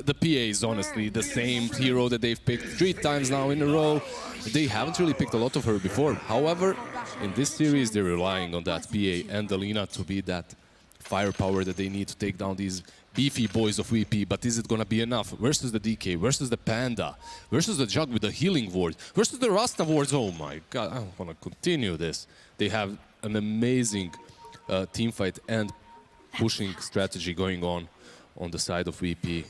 the PA is honestly the same hero that they've picked 3 times now in a row. They haven't really picked a lot of her before. However, in this series, they're relying on that PA and Alina to be that firepower that they need to take down these beefy boys of VP. But is it gonna be enough? Versus the DK, versus the Panda, versus the Jug with the healing ward, versus the Rasta wards. Oh my god, I wanna continue this. They have an amazing team fight and pushing strategy going on the side of VP.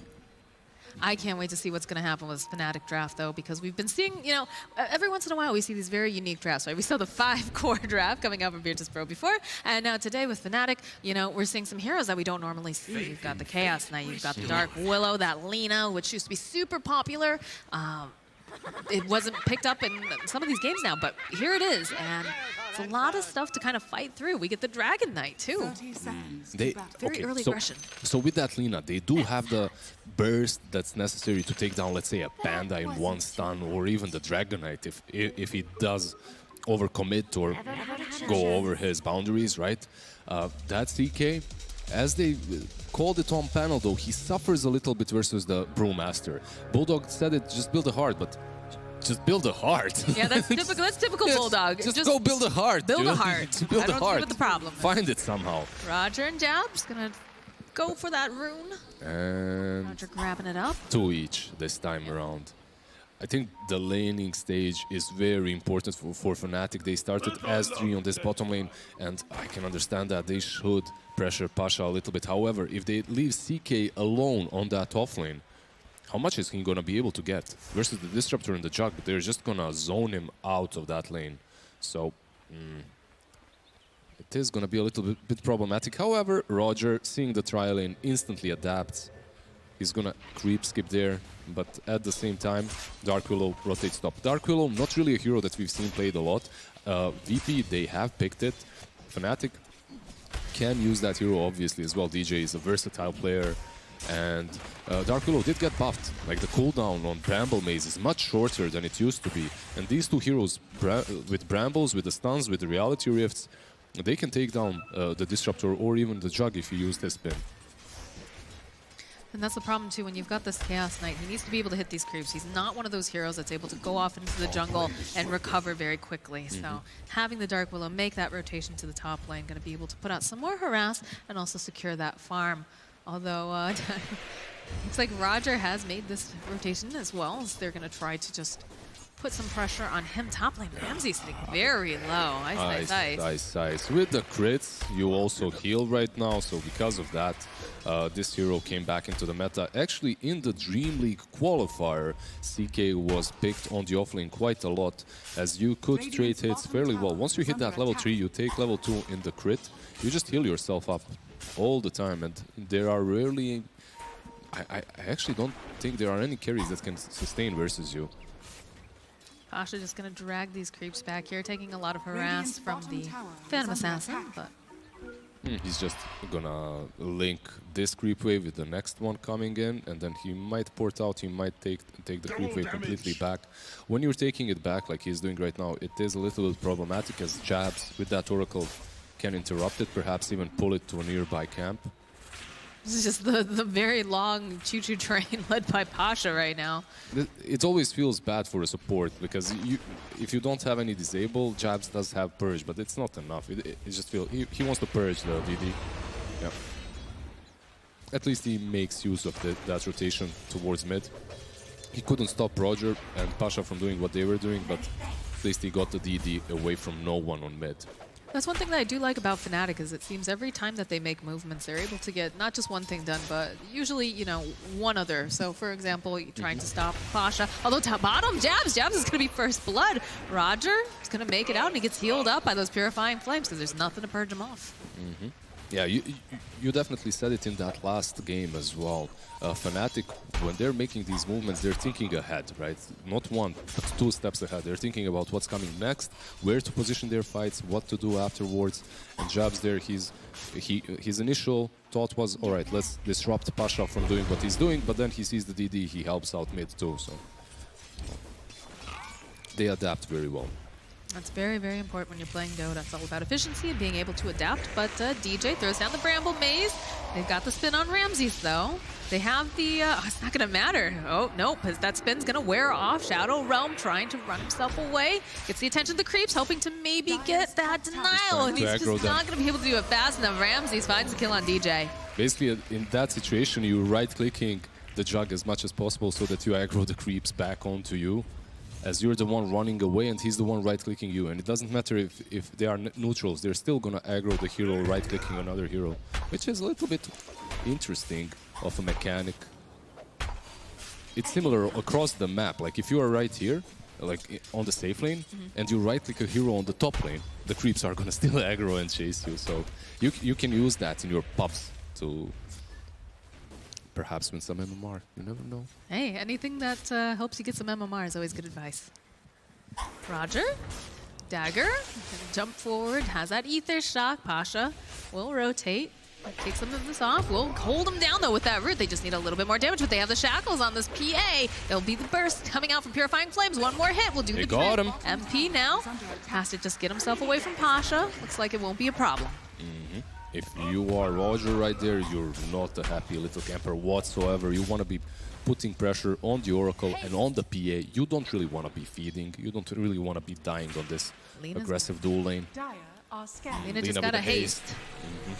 I can't wait to see what's going to happen with this Fnatic draft, though, because we've been seeing, you know, every once in a while we see these very unique drafts, right? We saw the 5-core draft coming up in Virtus.Pro before, and now today with Fnatic, you know, we're seeing some heroes that we don't normally see. You've got the Chaos Knight, you've got the Dark Willow, that Lina, which used to be super popular. It wasn't picked up in some of these games now, but here it is, and it's a lot of stuff to kind of fight through. We get the Dragon Knight, too. Very early aggression. So with that Lina, they do have the burst that's necessary to take down, let's say, a Panda in 1 stun, or even the Dragon Knight if he does overcommit or go over his boundaries, right? That CK, as they called it on panel, though, he suffers a little bit versus the Brewmaster. Bulldog said it, just build a heart, but just build a heart. Yeah, that's typical Bulldog. Just go build a heart. Build a heart. Build a heart. See what the problem is. Find it somehow. Roger and Jab's gonna go for that rune. And Roger grabbing it up. 2 each this time around. I think the laning stage is very important for Fnatic. They started as 3 on this bottom lane, and I can understand that they should pressure Pasha a little bit. However, if they leave CK alone on that off lane, how much is he going to be able to get? Versus the Disruptor and the Jug, they're just going to zone him out of that lane. So, it is going to be a little bit problematic. However, Roger, seeing the trial lane, instantly adapts. He's going to creep skip there, but at the same time, Dark Willow rotates top. Dark Willow, not really a hero that we've seen played a lot. VP, they have picked it. Fnatic can use that hero, obviously, as well. DJ is a versatile player. And Dark Willow did get buffed. Like, the cooldown on Bramble Maze is much shorter than it used to be. And these 2 heroes, with Brambles, with the stuns, with the Reality Rifts, they can take down the Disruptor or even the Jug if you use this spin. And that's the problem, too, when you've got this Chaos Knight. He needs to be able to hit these creeps. He's not one of those heroes that's able to go off into the jungle and recover very quickly. So having the Dark Willow make that rotation to the top lane, going to be able to put out some more harass and also secure that farm. Although, looks like Roger has made this rotation as well, as they're going to try to just put some pressure on him top lane. Ramsey sitting very low. Ice. With the crits, you also heal right now, so because of that, this hero came back into the meta. Actually, in the Dream League qualifier, CK was picked on the offlane quite a lot, as you could trade hits fairly well. Once you hit that level 3, you take level 2 in the crit, you just heal yourself up all the time, and there are rarely... I actually don't think there are any carries that can sustain versus you. Pasha just going to drag these creeps back here, taking a lot of harass from the Phantom Assassin, but... He's just gonna link this creep wave with the next one coming in, and then he might port out, he might take the creep wave completely back. When you're taking it back like he's doing right now, it is a little bit problematic, as Jabs with that Oracle can interrupt it, perhaps even pull it to a nearby camp. This is just the very long choo-choo train led by Pasha right now. It always feels bad for a support, because if you don't have any disable, Jabs does have Purge, but it's not enough. It just feels... He wants to Purge the DD. Yeah. At least he makes use of that rotation towards mid. He couldn't stop Roger and Pasha from doing what they were doing, but at least he got the DD away from NoOne on mid. That's one thing that I do like about Fnatic, is it seems every time that they make movements, they're able to get not just one thing done, but usually, you know, one other. So, for example, trying to stop Pasha. Although top bottom, Jabs is going to be first blood. Roger is going to make it out, and he gets healed up by those Purifying Flames, because there's nothing to purge him off. Yeah, you definitely said it in that last game as well. Fnatic, when they're making these movements, they're thinking ahead, right? Not 1, but 2 steps ahead. They're thinking about what's coming next, where to position their fights, what to do afterwards. And Jabs there, his initial thought was, all right, let's disrupt Pasha from doing what he's doing, but then he sees the DD, he helps out mid too, so they adapt very well. That's very, very important when you're playing Dota. It's all about efficiency and being able to adapt. But DJ throws down the Bramble Maze. They've got the spin on Ramses, though. They have the... it's not going to matter. Oh, nope. That spin's going to wear off. Shadow Realm trying to run himself away. Gets the attention of the creeps, hoping to maybe get that denial. And he's just not going to be able to do it fast enough. Ramses finds the kill on DJ. Basically, in that situation, you're right-clicking the jug as much as possible so that you aggro the creeps back onto you, as you're the one running away and he's the one right-clicking you. And it doesn't matter if they are neutrals, they're still gonna aggro the hero right-clicking another hero, which is a little bit interesting of a mechanic. It's similar across the map. Like if you are right here, like on the safe lane, and you right-click a hero on the top lane, the creeps are gonna still aggro and chase you. So you can use that in your pubs to perhaps win some MMR. You never know. Hey, anything that helps you get some MMR is always good advice. Roger, dagger, jump forward, has that ether shock. Pasha will rotate, take some of this off. We'll hold them down though with that root. They just need a little bit more damage, but they have the shackles on this PA. There'll be the burst coming out from Purifying Flames. One more hit will do the trick. Got him. MP now has to just get himself away from Pasha. Looks like it won't be a problem. If you are Roger right there, you're not a happy little camper whatsoever. You want to be putting pressure on the Oracle and on the PA. You don't really want to be feeding. You don't really want to be dying on this aggressive duel lane. Lena just got a haste.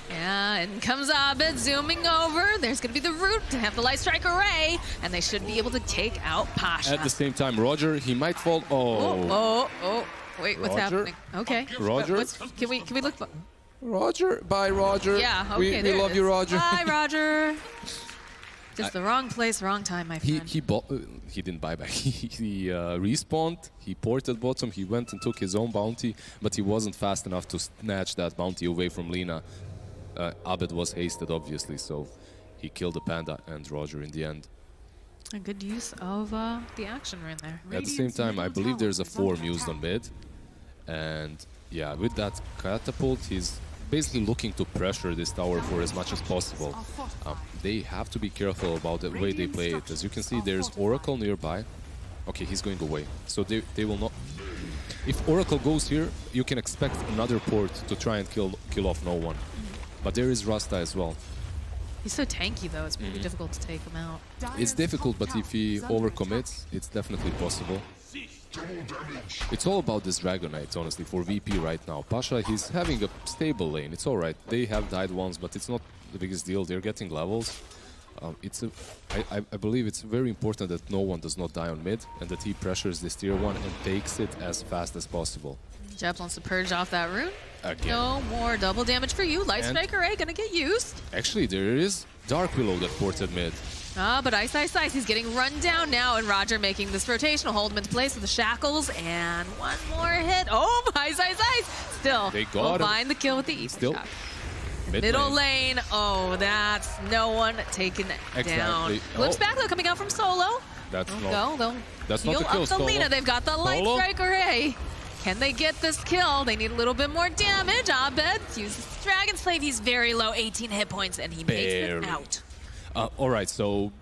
Yeah, and comes Abed zooming over. There's going to be the root to have the Light Strike Array, and they should be able to take out Pasha. At the same time, Roger, he might fall. Oh. Wait, what's Roger? happening? Okay. Roger? Can we look? Roger, bye, Roger. Yeah, okay. We love you, Roger. Bye, Roger. Just the wrong place, wrong time, my friend. He didn't buy back. He respawned. He ported bottom. He went and took his own bounty, but he wasn't fast enough to snatch that bounty away from Lina. Abed was hasted, obviously, so he killed the Panda and Roger in the end. A good use of the action rune there. At the same time, I believe there's a form used on mid, and yeah, with that catapult, he's basically looking to pressure this tower for as much as possible. They have to be careful about the way they play it. As you can see, there's Oracle nearby. Okay, he's going away. So they will not... If Oracle goes here, you can expect another port to try and kill off NoOne. But there is Rasta as well. He's so tanky, though. It's pretty difficult to take him out. It's difficult, but if he overcommits, it's definitely possible. It's all about this Dragonite, honestly, for VP right now. Pasha, he's having a stable lane. It's alright. They have died once, but it's not the biggest deal. They're getting levels. I believe it's very important that NoOne does not die on mid and that he pressures this tier 1 and takes it as fast as possible. Jeb wants to purge off that rune. Again. No more double damage for you. Light Strike Array gonna get used. Actually, there is Dark Willow that ported mid. But iceiceice, he's getting run down now, and Roger making this rotation will hold him into place with the shackles, and one more hit. Oh, iceiceice! Still, they got him. Find the kill with the ether Still, shock. Middle lane. Oh, that's NoOne taken down. Looks back though, coming out from solo. That's not. That's not the kill. Up the Lina. They've got the Light Strike Array. Can they get this kill? They need a little bit more damage. Abed uses Dragon Slave. He's very low, 18 hit points, and he makes it out. Alright, so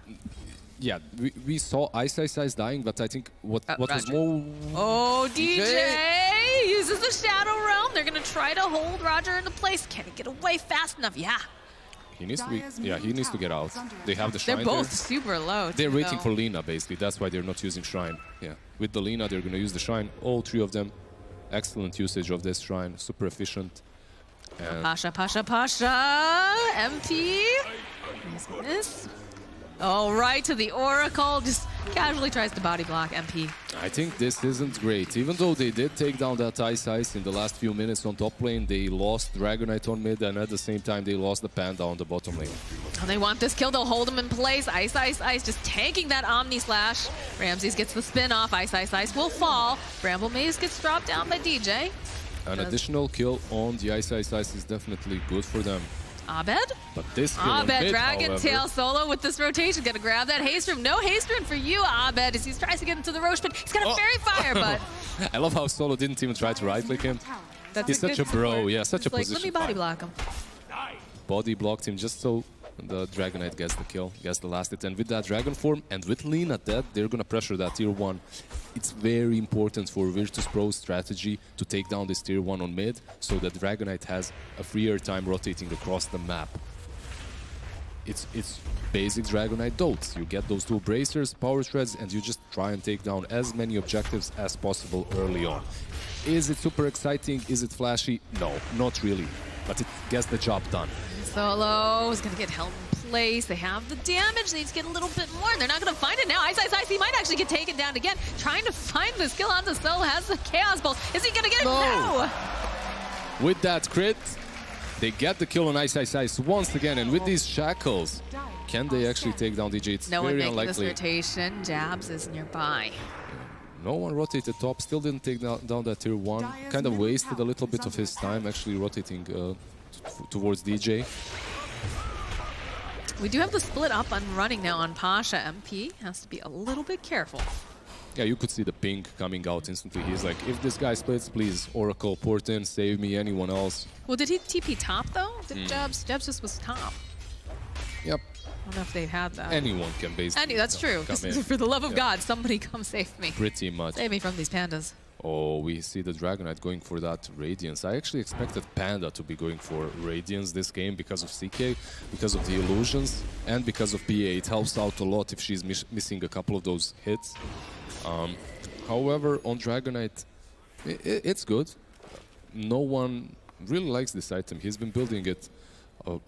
yeah, we saw iceiceice dying, but I think what was more... Oh, DJ uses the Shadow Realm. They're going to try to hold Roger into place. Can he get away fast enough? Yeah. He needs to be... Yeah, he needs to get out. They have the Shrine. They're both super low. They're waiting for Lina, basically. That's why they're not using Shrine. Yeah, with the Lina, they're going to use the Shrine. All three of them. Excellent usage of this Shrine. Super efficient. And Pasha. MP. Miss. Oh, right to the Oracle. Just casually tries to body block MP. I think this isn't great. Even though they did take down that iceiceice in the last few minutes on top lane, they lost Dragonite on mid, and at the same time, they lost the Panda on the bottom lane. Oh, they want this kill. They'll hold him in place. iceiceice just tanking that Omni Slash. Ramses gets the spin off. iceiceice will fall. Bramble Maze gets dropped down by DJ. An additional kill on the iceiceice is definitely good for them. Abed? But this kill on mid, Dragon Tail solo with this rotation. Gonna grab that haste room. No haste room for you, Abed, as he tries to get into the Roche pit. He's got a Fairy Fire, but... I love how Solo didn't even try to right-click him. He's such a bro, yeah, such a position. Let me body block him. Body blocked him just so the Dragon Knight gets the kill, gets the last hit. And with that Dragon form and with Lina dead, they're gonna pressure that tier 1. It's very important for Virtus.Pro's strategy to take down this tier 1 on mid, so that Dragon Knight has a freer time rotating across the map. It's basic Dragon Knight dotes. You get those 2 bracers, power shreds, and you just try and take down as many objectives as possible early on. Is it super exciting? Is it flashy? No, not really. But it gets the job done. Solo is going to get held in place. They have the damage. They need to get a little bit more. They're not going to find it now. iceiceice might actually get taken down again. Trying to find the skill onto Solo. Has the Chaos Bolt. Is he going to get it? No! With that crit, they get the kill on iceiceice once again. And with these shackles, can they actually take down DJ? It's very unlikely. This rotation. Jabs is nearby. NoOne rotated top, still didn't take down that tier 1. Kind of wasted a little bit of his time actually rotating towards DJ. We do have the split up and running now on Pasha. MP has to be a little bit careful. Yeah, you could see the ping coming out instantly. He's like, if this guy splits, please, Oracle, port in, save me, anyone else. Well, did he TP top though? Did Jabs just was top. Yep. I don't know if they had that. Anyone can basically that's true. For the love of God, somebody come save me. Pretty much. Save me from these pandas. Oh, we see the Dragon Knight going for that Radiance. I actually expected Panda to be going for Radiance this game because of CK, because of the illusions, and because of PA. It helps out a lot if she's missing a couple of those hits. However, on Dragon Knight, it's good. NoOne really likes this item. He's been building it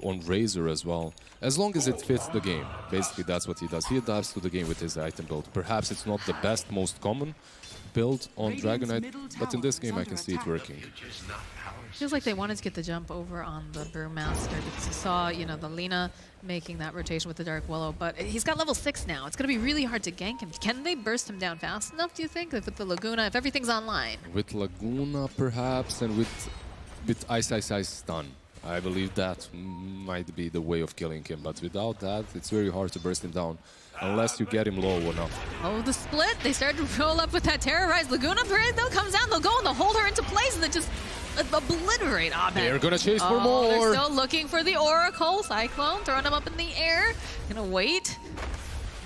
on Razor as well. As long as it fits the game. Basically, that's what he does. He adapts to the game with his item build. Perhaps it's not the best, most common build on Dragon Knight, but in this game I can see it working. Feels like they wanted to get the jump over on the Brewmaster because you saw, you know, the Lina making that rotation with the Dark Willow, but he's got level 6 now. It's going to be really hard to gank him. Can they burst him down fast enough, do you think, with the Laguna, if everything's online? With Laguna, perhaps, and with iceiceice stun. I believe that might be the way of killing him, but without that, it's very hard to burst him down, unless you get him low enough. Oh, the split! They started to roll up with that terrorized Laguna Parade. They'll come down, they'll go, and they'll hold her into place, and then just obliterate Abed. They're gonna chase for more! They're still looking for the Oracle. Cyclone, throwing him up in the air. Gonna wait.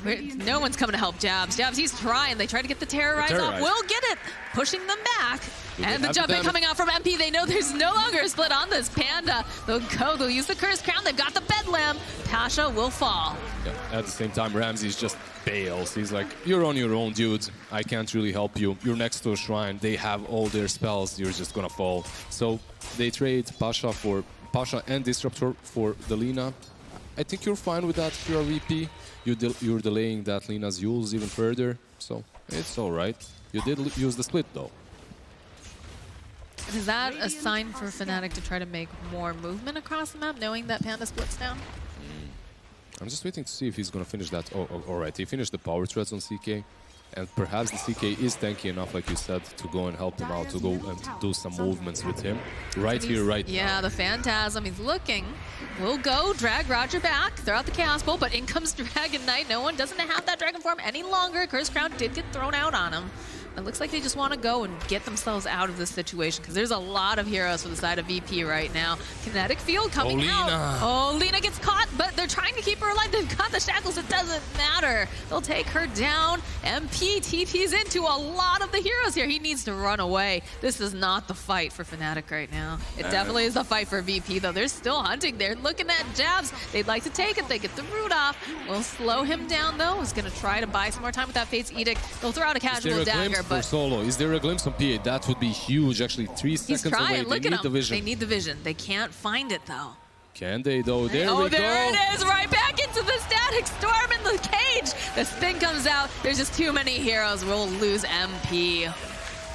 No one's coming to help Jabs. Jabs, he's trying. They try to get the Terrorize off. Will get it. Pushing them back. And the jump in coming out from MP. They know there's no longer a split on this Panda. They'll go. They'll use the Cursed Crown. They've got the Bedlam. Pasha will fall. Yeah, at the same time, Ramses just bails. He's like, you're on your own, dude. I can't really help you. You're next to a shrine. They have all their spells. You're just gonna fall. So they trade Pasha and Disruptor for the Lina. I think you're fine with that if you're a VP. You're delaying that Lina's Yules even further, so it's all right. You did use the split, though. Is that a sign for Fnatic to try to make more movement across the map, knowing that Panda splits down? I'm just waiting to see if he's going to finish that. Oh, all right, he finished the power threats on CK. And perhaps the CK is tanky enough, like you said, to go and help him out, to go and do some movements with him. Right here, right now. Yeah, the Phantasm, he's looking. Will go, drag Roger back, throw out the Chaos Bolt, but in comes Dragon Knight. NoOne doesn't have that Dragon form any longer. Cursed Crown did get thrown out on him. It looks like they just want to go and get themselves out of this situation because there's a lot of heroes for the side of VP right now. Kinetic Field coming out. Oh, Lina gets caught, but they're trying to keep her alive. They've got the shackles. It doesn't matter. They'll take her down. MP TP's into a lot of the heroes here. He needs to run away. This is not the fight for Fnatic right now. It definitely is the fight for VP, though. They're still hunting. They're looking at Jabs. They'd like to take it. They get the root off. We'll slow him down, though. He's going to try to buy some more time with that Fate's Edict. They'll throw out a casual dagger. But Solo, is there a glimpse on PA? That would be huge. Actually, 3 seconds away. Look they need at the vision. They need the vision. They can't find it though. Can they though? There we go. There it is, right back into the Static Storm in the cage. The spin comes out. There's just too many heroes. We'll lose MP.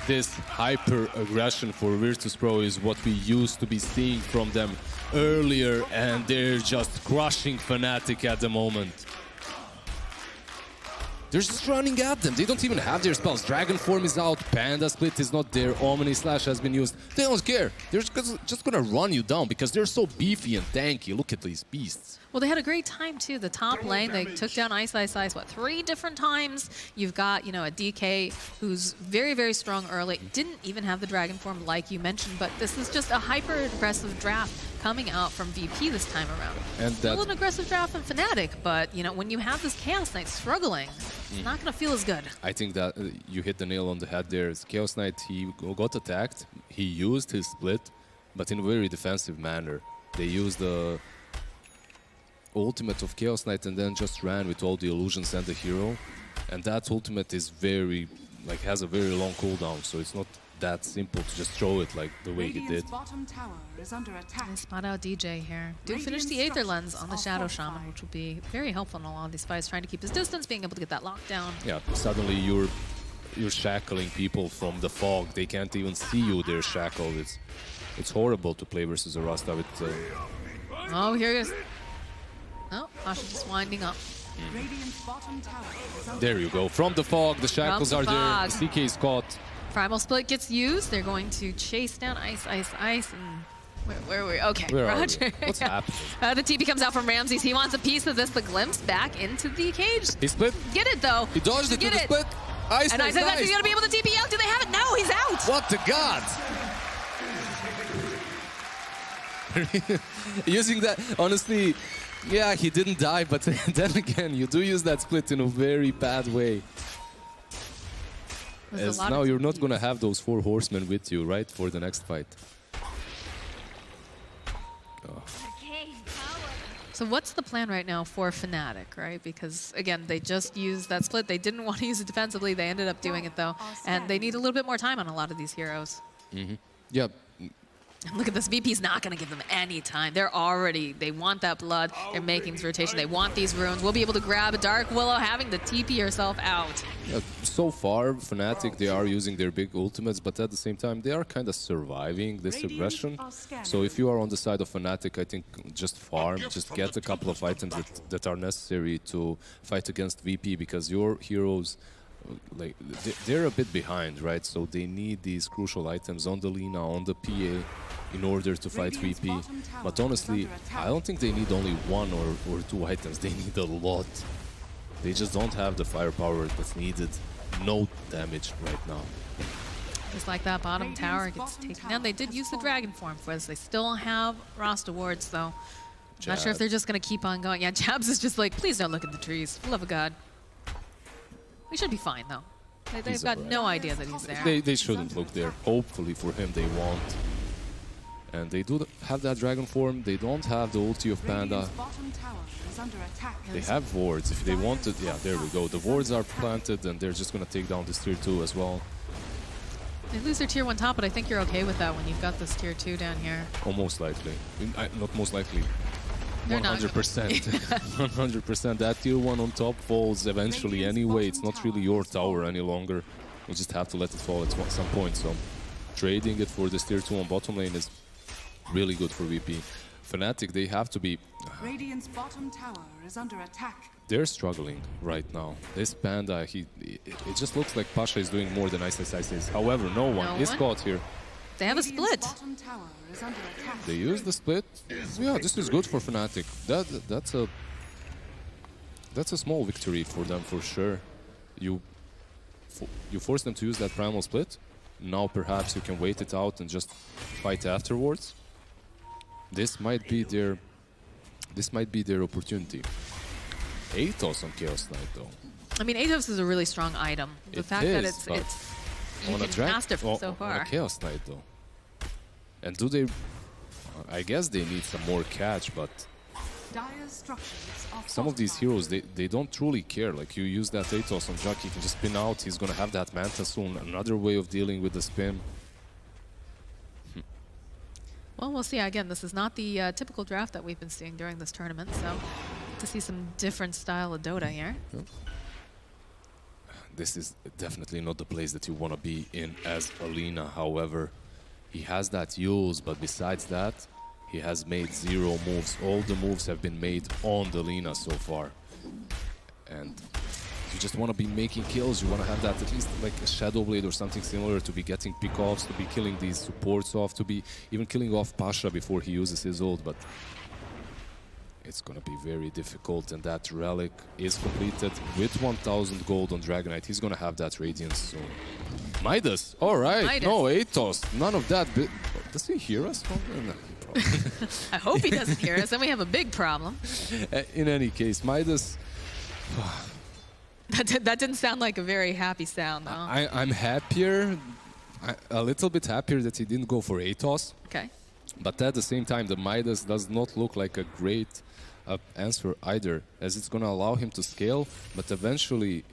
This hyper aggression for Virtus.Pro is what we used to be seeing from them earlier, and they're just crushing Fnatic at the moment. They're just running at them. They don't even have their spells. Dragon form is out. Panda split is not there. Omni Slash has been used. They don't care. They're just gonna run you down because they're so beefy and tanky. Look at these beasts. Well, they had a great time too. The top lane, they took down iceiceice, what, 3 different times? You've got, you know, a DK who's very, very strong early. Didn't even have the dragon form like you mentioned, but this is just a hyper aggressive draft coming out from VP this time around. And Still an aggressive draft from Fnatic, but you know, when you have this Chaos Knight struggling, it's not going to feel as good. I think that you hit the nail on the head there. Chaos Knight, he got attacked. He used his split, but in a very defensive manner. They used the ultimate of Chaos Knight and then just ran with all the illusions and the hero. And that ultimate is very, like, has a very long cooldown, so it's not that simple to just throw it like the way he did. Bottom tower is under attack. They spot out DJ here. Do finish the Aether Lens on the Shadow Shaman, which will be very helpful in a lot of these fights, trying to keep his distance, being able to get that lockdown. Yeah, suddenly you're shackling people from the fog. They can't even see you, they're shackled. It's horrible to play versus a Rasta with... Oh, here he is. Oh, Pasha just winding up. There you go. From the fog, the shackles are there. The CK is caught. Primal Split gets used. They're going to chase down Ice. And where are we? Okay, Where Roger. are we? What's happening? The TP comes out from Ramses. He wants a piece of this. The glimpse back into the cage. He split. Get it though. He dodged it to the split. Ice and nice. He's going to be able to TP out. Do they have it? No, he's out. What the god? Using that, honestly, yeah, he didn't die, but then again, you do use that split in a very bad way. As now you're not going to have those 4 horsemen with you, right, for the next fight. Oh. So what's the plan right now for Fnatic, right? Because, again, they just used that split. They didn't want to use it defensively. They ended up doing it, though. And they need a little bit more time on a lot of these heroes. Yeah. Look at this. VP's not going to give them any time. They're already, they want that blood. They're making this rotation. They want these runes. We'll be able to grab a Dark Willow, having to TP herself out. Yeah, so far, Fnatic, they are using their big ultimates, but at the same time, they are kind of surviving this aggression. So if you are on the side of Fnatic, I think just farm, just get a couple of items that are necessary to fight against VP, because your heroes, like, they're a bit behind, right? So they need these crucial items on the Lina, on the PA, in order to fight VP. But honestly, I don't think they need only 1 or 2 items. They need a lot. They just don't have the firepower that's needed. No damage right now. Just like that bottom tower gets taken down. They did use the dragon form for us. They still have Rasta wards, though. I'm not sure if they're just going to keep on going. Yeah, Jabs is just like, please don't look at the trees. For the love of God. We should be fine, though. They've got no idea that he's there. They shouldn't look there. Hopefully for him they won't. And they do have that dragon form. They don't have the ulti of Panda. They have wards. If they wanted, yeah, there we go. The wards are planted and they're just going to take down this tier 2 as well. They lose their tier 1 top, but I think you're okay with that when you've got this tier 2 down here. Oh, most likely. Not most likely. 100%. 100%. That tier 1 on top falls eventually anyway. It's not really your tower any longer. You just have to let it fall at some point. So trading it for this tier 2 on bottom lane is really good for VP. Fnatic, they have to be... Radiant's bottom tower is under attack. They're struggling right now. This Panda, it just looks like Pasha is doing more than iceiceice. However, NoOne is caught here. They have a split. They use the split. Yeah, this is good for Fnatic. That's a small victory for them for sure. You force them to use that primal split. Now perhaps you can wait it out and just fight afterwards. This might be their opportunity. Aethos on Chaos Knight though. I mean, Aethos is a really strong item. The fact that it's you can master from so far. On a Chaos Knight though. And do they... I guess they need some more catch, but... Some of these heroes, they don't truly care. Like, you use that Aethos on Jack, he can just spin out, he's gonna have that Manta soon. Another way of dealing with the spin. Well, we'll see. Again, this is not the typical draft that we've been seeing during this tournament, so to see some different style of Dota here. Yep. This is definitely not the place that you want to be in as Alina. However, he has that use, but besides that, he has made 0 moves. All the moves have been made on the Lina so far. And you just want to be making kills. You want to have that at least like a Shadow Blade or something similar to be getting pick-offs, to be killing these supports off, to be even killing off Pasha before he uses his ult. But it's going to be very difficult, and that relic is completed with 1,000 gold on Dragon Knight. He's going to have that Radiance soon. Midas, all right. Midas. No, Aethos, none of that. Does he hear us? No, I hope he doesn't hear us, then we have a big problem. In any case, Midas, That didn't sound like a very happy sound, though. I'm happier, a little bit happier that he didn't go for Atos. Okay. But at the same time, the Midas does not look like a great answer either, as it's going to allow him to scale, but eventually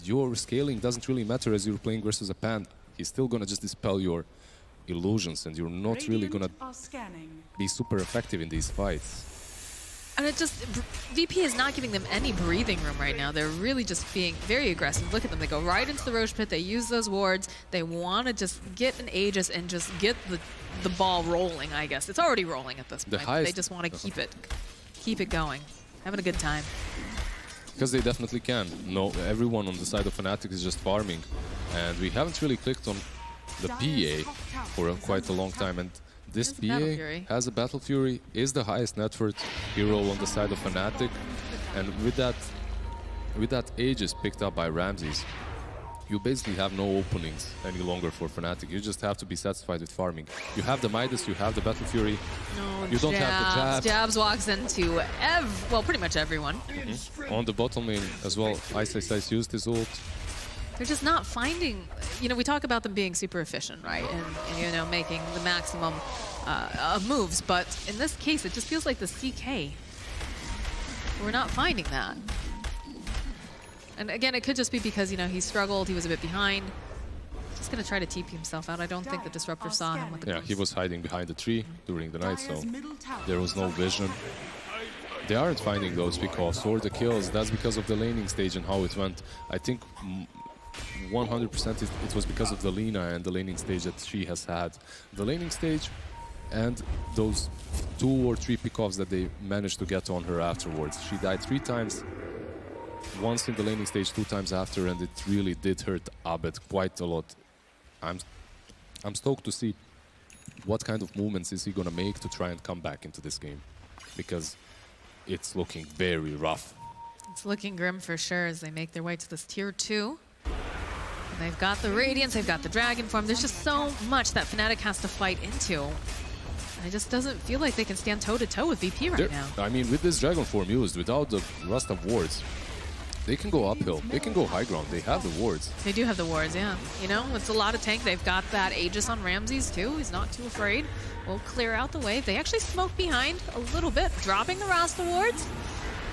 your scaling doesn't really matter as you're playing versus a pan. He's still going to just dispel your illusions, and you're not really going to be super effective in these fights. And it just, VP is not giving them any breathing room right now. They're really just being very aggressive. Look at them. They go right into the Roche pit. They use those wards. They want to just get an Aegis and just get the ball rolling, I guess. It's already rolling at this point. They just want to keep it going. Having a good time. Because they definitely can. No, everyone on the side of Fnatic is just farming. And we haven't really clicked on the PA for quite a long time. And this PA has a Battle Fury, is the highest net worth hero on the side of Fnatic, and with that Aegis picked up by Ramses, you basically have no openings any longer for Fnatic. You just have to be satisfied with farming. You have the Midas, you have the Battle Fury, you don't have the Jabs. Jabs walks into well, pretty much everyone. On the bottom lane as well, iceiceice used his ult. They're just not finding, we talk about them being super efficient, right? And making the maximum of moves, but in this case, it just feels like the CK. We're not finding that. And again, it could just be because, he struggled, he was a bit behind. Just gonna try to TP himself out. I don't think the Disruptor saw him with the Yeah, he was hiding behind the tree during the night, so there was no vision. They aren't finding those pickoffs or the kills. That's because of the laning stage and how it went. I think 100% it was because of the Lina and the laning stage that she has had. The laning stage and those 2 or 3 pickoffs that they managed to get on her afterwards. She died 3 times, once in the laning stage, 2 times after, and it really did hurt Abed quite a lot. I'm stoked to see what kind of movements is he gonna make to try and come back into this game, because it's looking very rough. It's looking grim for sure as they make their way to this tier 2. And they've got the Radiance, they've got the Dragon form. There's just so much that Fnatic has to fight into. And it just doesn't feel like they can stand toe-to-toe with VP right now. I mean, with this Dragon form used, without the Rust of Wards, they can go uphill. They can go high ground. They have the wards. They do have the wards, yeah. It's a lot of tank. They've got that Aegis on Ramses, too. He's not too afraid. We'll clear out the wave. They actually smoke behind a little bit, dropping the Rasta wards.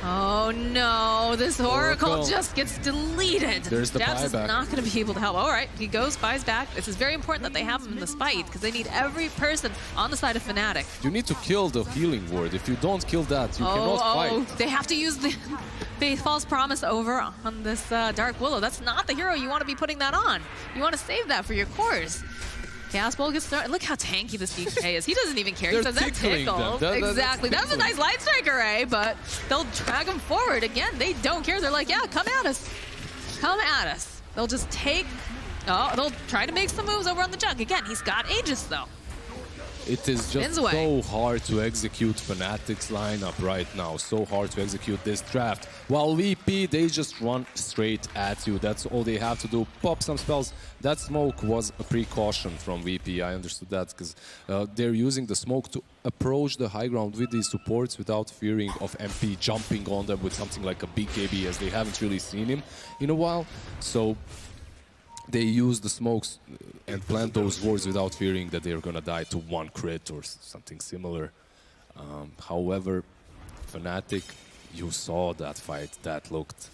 Oh, no. This Oracle just gets deleted. There's the Jabs is buyback. not going to be able to help. All right, he goes, buys back. This is very important that they have him in this fight because they need every person on the side of Fnatic. You need to kill the healing ward. If you don't kill that, you cannot fight. They have to use the False Promise over on this Dark Willow. That's not the hero you want to be putting that on. You want to save that for your cores. Chaos Bolt gets started. Look how tanky this DK is. He doesn't even care. He says, that tickled. Exactly. That was a nice light strike array, but they'll drag him forward. Again, they don't care. They're like, yeah, come at us. Come at us. They'll just take... they'll try to make some moves over on the junk. Again, he's got Aegis, though. It is just so hard to execute Fnatic's lineup right now. So hard to execute this draft. While VP, they just run straight at you. That's all they have to do. Pop some spells. That smoke was a precaution from VP. I understood that because they're using the smoke to approach the high ground with these supports without fearing of MP jumping on them with something like a BKB, as they haven't really seen him in a while. So they use the smokes and plant those wards without fearing that they're gonna die to 1 crit or something similar. However, Fnatic, you saw that fight. That looked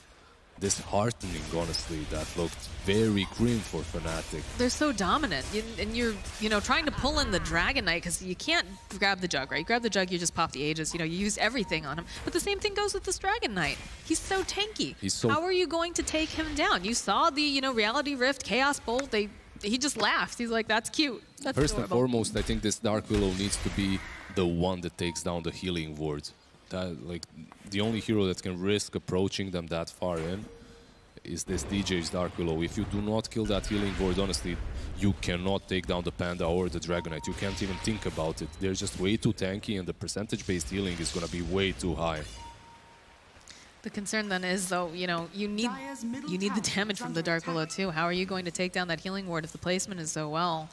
disheartening, honestly. That looked very grim for Fnatic. They're so dominant, and you're trying to pull in the Dragon Knight because you can't grab the jug, right? You grab the jug, you just pop the Aegis. You use everything on him. But the same thing goes with this Dragon Knight. He's so tanky. How are you going to take him down? You saw the Reality Rift, Chaos Bolt. He just laughed. He's like, that's cute. That's First adorable. and foremost, I think this Dark Willow needs to be the one that takes down the healing ward. The only hero that can risk approaching them that far in is this DJ's Dark Willow. If you do not kill that healing ward, honestly, you cannot take down the Panda or the Dragon Knight. You can't even think about it. They're just way too tanky, and the percentage-based healing is going to be way too high. The concern then is, though, you need the damage from the Dark Willow too. How are you going to take down that healing ward if the placement is so well?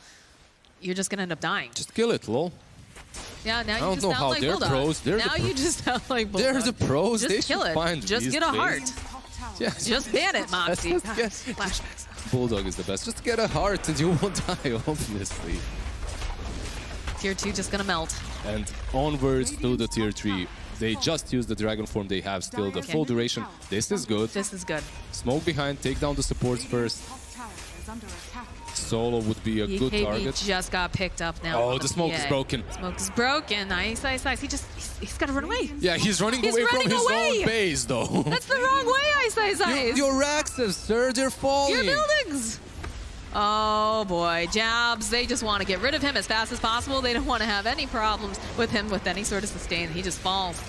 You're just going to end up dying. Just kill it, lol. Yeah, now I you don't just know sound how like they're Bulldog. pros. They're now the you just sound like Bulldog. They're the pros. Just They kill should it. find Just these get a heart. plays. Top tower Yes. Just ban it, Moxie. Yes, God, yes. flashbacks. Bulldog is the best. Just get a heart and you won't die, obviously. Tier 2 just gonna melt. And onwards to the tier 3. They just used the dragon form. They have still the full duration. This is good. This is good. Smoke behind, take down the supports first. top tower is under attack. Solo would be a good BKB target. just got picked up now. Oh, on the smoke is PA. broken. Smoke is broken. Ice, ice, ice. He's got to run away. Yeah, he's running He's away running from his away. own base, though. That's the wrong way, Ice, ice, ice. Your Raxes, sir, they're falling. Your buildings. Oh boy, Jabs, they just want to get rid of him as fast as possible. They don't want to have any problems with him with any sort of sustain. He just falls.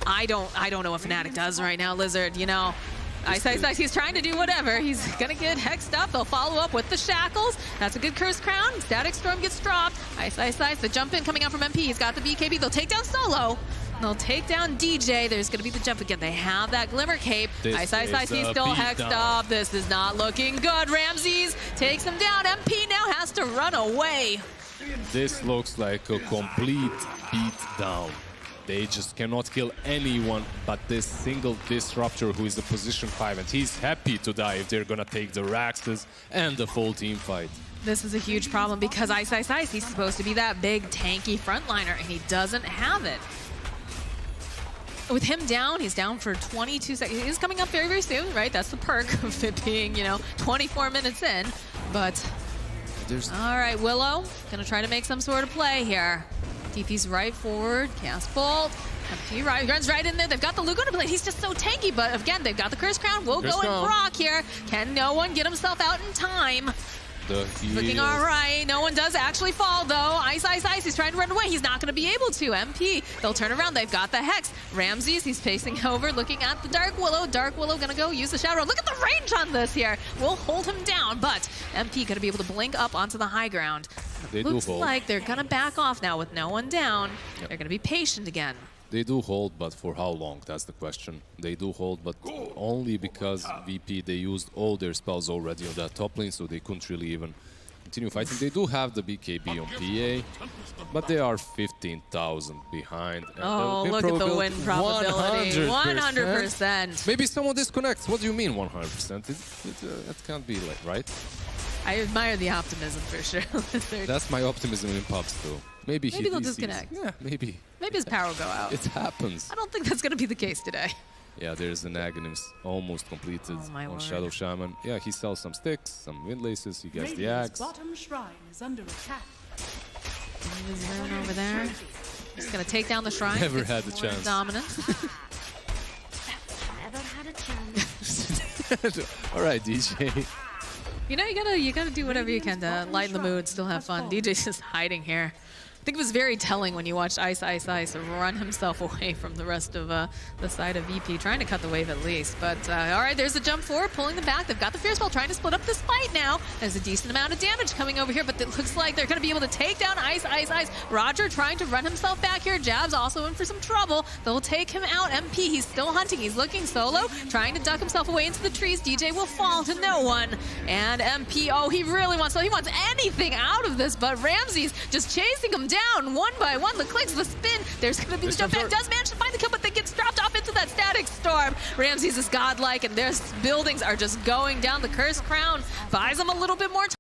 I don't know what Fnatic does right now, Lizard, you know. Ice, ice, ice, he's trying to do whatever. He's gonna get hexed up. They'll follow up with the shackles. That's a good curse crown. Static storm gets dropped. Ice, ice, ice, the jump in coming out from MP. He's got the BKB. They'll take down Solo. They'll take down DJ. There's gonna be the jump again. They have that glimmer cape. This Ice, ice, ice, is he's a still beat hexed down. up. This is not looking good. Ramses takes him down. MP now has to run away. This looks like a complete beat down. They just cannot kill anyone but this single Disruptor who is a position 5, and he's happy to die if they're gonna take the Raxes and the full team fight. This is a huge problem because Ice, Ice, Ice, he's supposed to be that big, tanky frontliner, and he doesn't have it. With him down, he's down for 22 seconds. He is coming up very, very soon, right? That's the perk of it being, 24 minutes in. But, all right, Willow, gonna try to make some sort of play here. DP's right forward, cast bolt. MP runs right in there. They've got the Lugo to play. He's just so tanky, but again, they've got the Curse Crown. We'll go and Brock here. Can NoOne get himself out in time? Looking all right. NoOne does actually fall, though. Ice, ice, ice. He's trying to run away. He's not going to be able to. MP, they'll turn around. They've got the Hex. Ramses, he's pacing over, looking at the Dark Willow. Dark Willow going to go use the Shadow. Look at the range on this here. We'll hold him down, but MP going to be able to blink up onto the high ground. They Looks do hold. like they're going to back off now with NoOne down. Yep. They're going to be patient again. They do hold, but for how long? That's the question. They do hold, but only because VP, they used all their spells already on that top lane, so they couldn't really even continue fighting. They do have the BKB on PA, but they are 15,000 behind. And Oh, look at the win probability. 100%. Maybe someone disconnects. What do you mean 100%? That can't be like, right? I admire the optimism for sure. That's my optimism in pubs too. Maybe they'll DCs. disconnect. Yeah, maybe. Maybe his power will go out. It happens. I don't think that's going to be the case today. Yeah, there's an Aghanim almost completed my on word. Shadow Shaman. Yeah, he sells some sticks, some windlaces, he gets the axe. Bottom shrine is under attack. His rune over there. Just going to take down the shrine. Never Gets had the more chance. Dominance. Never had a chance. All right, DJ. You gotta do whatever you can to lighten the mood, still have fun. DJ's just hiding here. I think it was very telling when you watched Ice, Ice, Ice run himself away from the rest of the side of VP, trying to cut the wave at least. But all right, there's the jump forward, pulling them back. They've got the Fierce Ball, trying to split up this fight now. There's a decent amount of damage coming over here, but it looks like they're going to be able to take down Ice, Ice, Ice. Roger trying to run himself back here. Jab's also in for some trouble. They'll take him out. MP, he's still hunting. He's looking solo, trying to duck himself away into the trees. DJ will fall to NoOne. And MP, oh, he really wants, he wants anything out of this, but Ramses just chasing him down one by one. The clicks, the spin. There's going to be the jump back. Does manage to find the kill, but they gets dropped off into that static storm. Ramses is godlike, and their buildings are just going down. The Curse Crown buys them a little bit more time.